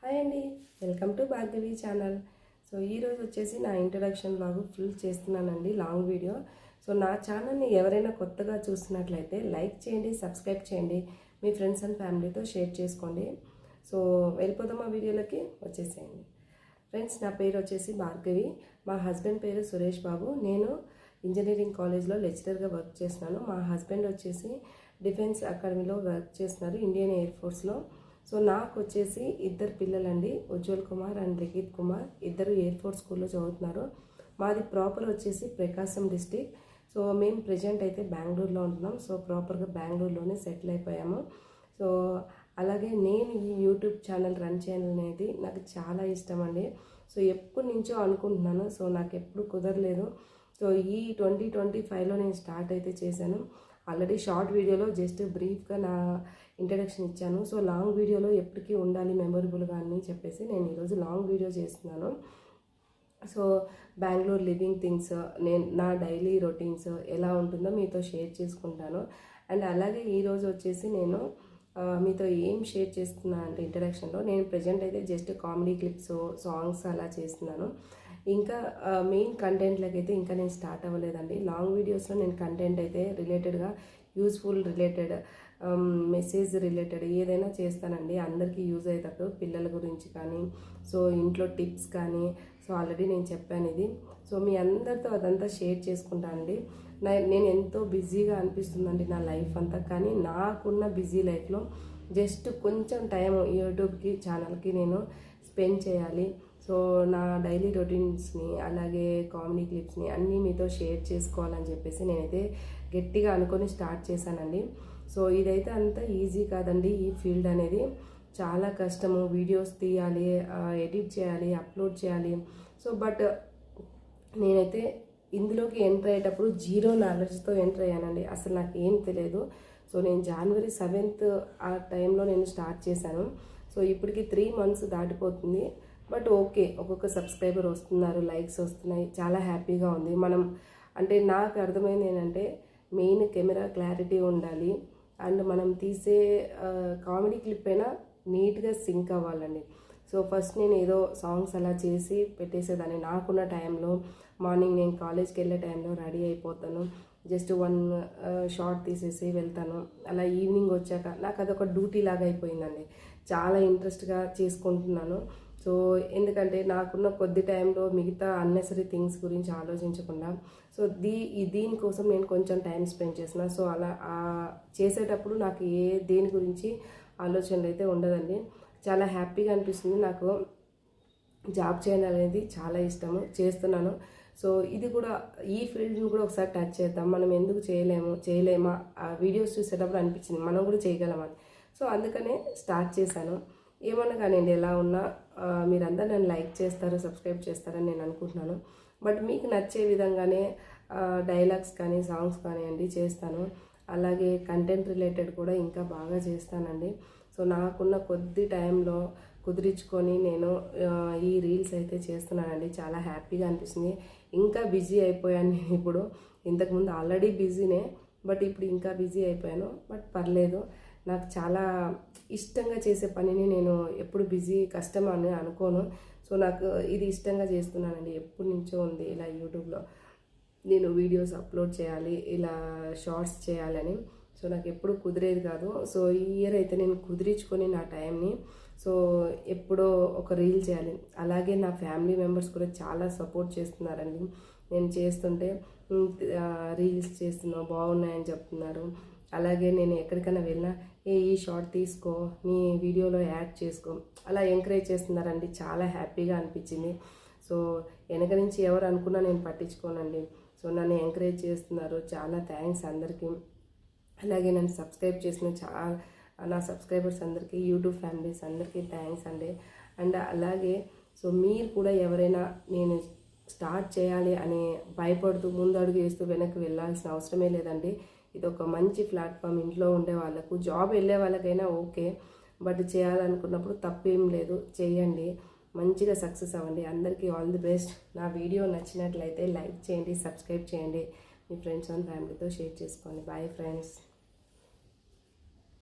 Hi అండి, welcome to Bhargavi channel. So ఈరోజు వచ్చేసి నా ఇంట్రడక్షన్ బ్లాగ్ ఫుల్ చేస్తున్నానండి, లాంగ్ వీడియో. సో నా ఛానల్ని ఎవరైనా కొత్తగా చూస్తున్నట్లయితే లైక్ చేయండి, సబ్స్క్రైబ్ చేయండి, మీ ఫ్రెండ్స్ అండ్ ఫ్యామిలీతో షేర్ చేసుకోండి. సో వెళ్ళిపోదాం ఆ వీడియోలకి, వచ్చేసేయండి. ఫ్రెండ్స్, నా పేరు వచ్చేసి భార్గవి, మా హస్బెండ్ పేరు సురేష్ బాబు. నేను ఇంజనీరింగ్ కాలేజ్లో లెక్చరర్గా వర్క్ చేస్తున్నాను. మా హస్బెండ్ వచ్చేసి డిఫెన్స్ అకాడమీలో వర్క్ చేస్తున్నారు, ఇండియన్ ఎయిర్ ఫోర్స్లో. సో నాకు వచ్చేసి ఇద్దరు పిల్లలండి, ఉజ్వల్ కుమార్ అండ్ లిఖిత్ కుమార్. ఇద్దరు ఎయిర్ ఫోర్స్ స్కూల్లో చదువుతున్నారు. మాది ప్రాపర్ వచ్చేసి ప్రకాశం డిస్టిక్. సో మేము ప్రజెంట్ అయితే బెంగళూరులో ఉంటున్నాం. సో ప్రాపర్గా బెంగళూరులోనే సెటిల్ అయిపోయాము. సో అలాగే నేను ఈ యూట్యూబ్ ఛానల్ రన్ చేయడం అనేది నాకు చాలా ఇష్టం అండి. సో ఎప్పటి నుంచో అనుకుంటున్నాను, సో నాకు ఎప్పుడు కుదరలేదు. సో ఈ 2025లో నేను స్టార్ట్ అయితే చేశాను. ఆల్రెడీ షార్ట్ వీడియోలో జస్ట్ బ్రీఫ్గా నా ఇంట్రడక్షన్ ఇచ్చాను. సో లాంగ్ వీడియోలో ఎప్పటికీ ఉండాలి మెమొరబుల్గా అని చెప్పేసి నేను ఈరోజు లాంగ్ వీడియో చేస్తున్నాను. సో బెంగళూరు లివింగ్ థింగ్స్, నేను నా డైలీ రొటీన్స్ ఎలా ఉంటుందో మీతో షేర్ చేసుకుంటాను. అండ్ అలాగే ఈరోజు వచ్చేసి నేను మీతో ఏం షేర్ చేస్తున్నా అంటే ఇంట్రడక్షన్లో నేను ప్రజెంట్ అయితే జస్ట్ కామెడీ క్లిప్స్, సాంగ్స్ అలా చేస్తున్నాను. ఇంకా మెయిన్ కంటెంట్లకి అయితే ఇంకా నేను స్టార్ట్ అవ్వలేదండి. లాంగ్ వీడియోస్లో నేను కంటెంట్ అయితే రిలేటెడ్గా యూస్ఫుల్ రిలేటెడ్, మెసేజ్ రిలేటెడ్ ఏదైనా చేస్తానండి, అందరికీ యూజ్ అయ్యేటట్టు. పిల్లల గురించి కానీ, సో ఇంట్లో టిప్స్ కానీ, సో ఆల్రెడీ నేను చెప్పాను ఇది. సో మీ అందరితో అదంతా షేర్ చేసుకుంటానండి. నేను ఎంతో బిజీగా అనిపిస్తుందండి నా లైఫ్ అంతా, కానీ నాకున్న బిజీ లైఫ్లో జస్ట్ కొంచెం టైం యూట్యూబ్కి ఛానల్కి నేను స్పెండ్ చేయాలి. సో నా డైలీ రొటీన్స్ని అలాగే కామెడీ క్లిప్స్ని అన్నీ మీతో షేర్ చేసుకోవాలని చెప్పేసి నేనైతే గట్టిగా అనుకొని స్టార్ట్ చేశానండి. సో ఇదైతే అంత ఈజీ కాదండి, ఈ ఫీల్డ్ అనేది చాలా కష్టము. వీడియోస్ తీయాలి, ఎడిట్ చేయాలి, అప్లోడ్ చేయాలి. సో బట్ నేనైతే ఇందులోకి ఎంటర్ అయ్యేటప్పుడు జీరో నాలెడ్జ్తో ఎంటర్ అయ్యానండి. అసలు నాకు ఏం తెలియదు. సో నేను January 7th ఆ టైంలో నేను స్టార్ట్ చేశాను. సో ఇప్పటికి 3 months దాటిపోతుంది. బట్ ఓకే, ఒక్కొక్క సబ్స్క్రైబర్ వస్తున్నారు, లైక్స్ వస్తున్నాయి, చాలా హ్యాపీగా ఉంది. మనం అంటే నాకు అర్థమైంది ఏంటంటే మెయిన్ కెమెరా క్లారిటీ ఉండాలి, అండ్ మనం తీసే కామెడీ క్లిప్ అయినా నీట్గా సింక్ అవ్వాలండి. సో ఫస్ట్ నేను ఏదో సాంగ్స్ అలా చేసి పెట్టేసేదాన్ని. నాకున్న టైంలో మార్నింగ్ నేను కాలేజ్కి వెళ్ళే టైంలో రెడీ అయిపోతాను, జస్ట్ 1 షార్ట్ తీసేసి వెళ్తాను. అలా ఈవినింగ్ వచ్చాక నాకు అదొక డ్యూటీ లాగా అయిపోయిందండి. చాలా ఇంట్రెస్ట్గా చేసుకుంటున్నాను. సో ఎందుకంటే నాకున్న కొద్ది టైంలో మిగతా అన్నెసరీ థింగ్స్ గురించి ఆలోచించకుండా, సో దీనికోసం నేను కొంచెం టైం స్పెండ్ చేసిన. సో అలా చేసేటప్పుడు నాకు దేని గురించి ఆలోచనలు అయితే ఉండదండి. చాలా హ్యాపీగా అనిపిస్తుంది. నాకు జాబ్ చేయడం అనేది చాలా ఇష్టము, చేస్తున్నాను. సో ఇది కూడా, ఈ ఫీల్డ్ని కూడా ఒకసారి టచ్ చేద్దాం, మనం ఎందుకు చేయలేమా ఆ వీడియోస్ చూసేటప్పుడు అనిపించింది మనం కూడా చేయగలమని. సో అందుకనే స్టార్ట్ చేశాను. ఏమన్నా కానివ్వండి, ఎలా ఉన్నా మీరందరూ నన్ను లైక్ చేస్తారు, సబ్స్క్రైబ్ చేస్తారని నేను అనుకుంటున్నాను. బట్ మీకు నచ్చే విధంగానే డైలాగ్స్ కానీ, సాంగ్స్ కానివ్వండి చేస్తాను. అలాగే కంటెంట్ రిలేటెడ్ కూడా ఇంకా బాగా చేస్తానండి. సో నాకున్న కొద్ది టైంలో కుదిరించుకొని నేను ఈ రీల్స్ అయితే చేస్తున్నానండి. చాలా హ్యాపీగా అనిపిస్తుంది. ఇంకా బిజీ అయిపోయాను నేను ఇప్పుడు. ఇంతకుముందు ఆల్రెడీ బిజీనే, బట్ ఇప్పుడు ఇంకా బిజీ అయిపోయాను. బట్ పర్లేదు, నాకు చాలా ఇష్టంగా చేసే పనిని నేను ఎప్పుడు బిజీ కష్టం అని అనుకోను. సో నాకు ఇది ఇష్టంగా చేస్తున్నానండి. ఎప్పటి నుంచో ఉంది ఇలా యూట్యూబ్లో నేను వీడియోస్ అప్లోడ్ చేయాలి, ఇలా షార్ట్స్ చేయాలని. సో నాకు ఎప్పుడు కుదిరేది కాదు. సో ఈ ఇయర్ అయితే నేను కుదిరించుకొని నా టైంని, సో ఎప్పుడో ఒక రీల్ చేయాలి. అలాగే నా ఫ్యామిలీ మెంబర్స్ కూడా చాలా సపోర్ట్ చేస్తున్నారండి. నేను చేస్తుంటే రీల్స్ చేస్తున్నావు, బాగున్నాయని చెప్తున్నారు. అలాగే నేను ఎక్కడికైనా వెళ్ళినా ఈ షార్ట్ తీసుకో, నీ వీడియోలో యాడ్ చేసుకో, అలా ఎంకరేజ్ చేస్తున్నారండి. చాలా హ్యాపీగా అనిపించింది. సో వెనక నుంచి ఎవరు అనుకున్నా నేను పట్టించుకోనండి. సో నన్ను ఎంకరేజ్ చేస్తున్నారు, చాలా థ్యాంక్స్ అందరికీ. అలాగే నన్ను సబ్స్క్రైబ్ చేసిన నా సబ్స్క్రైబర్స్ అందరికీ, యూట్యూబ్ ఫ్యామిలీస్ అందరికీ థ్యాంక్స్ అండి. అండ్ అలాగే సో మీరు కూడా ఎవరైనా నేను స్టార్ట్ చేయాలి అని భయపడుతూ ముందు అడుగు వేస్తూ వెనక్కి వెళ్ళాల్సిన అవసరమే లేదండి. ఇది ఒక మంచి ప్లాట్ఫామ్. ఇంట్లో ఉండే వాళ్ళకు, జాబ్ వెళ్ళే వాళ్ళకైనా ఓకే, బట్ చేయాలనుకున్నప్పుడు తప్పేం లేదు, చేయండి, మంచిగా సక్సెస్ అవ్వండి. అందరికీ ఆల్ ది బెస్ట్. నా వీడియో నచ్చినట్లయితే లైక్ చేయండి, సబ్స్క్రైబ్ చేయండి, మీ ఫ్రెండ్స్ అండ్ ఫ్యామిలీతో షేర్ చేసుకోండి. Bye friends.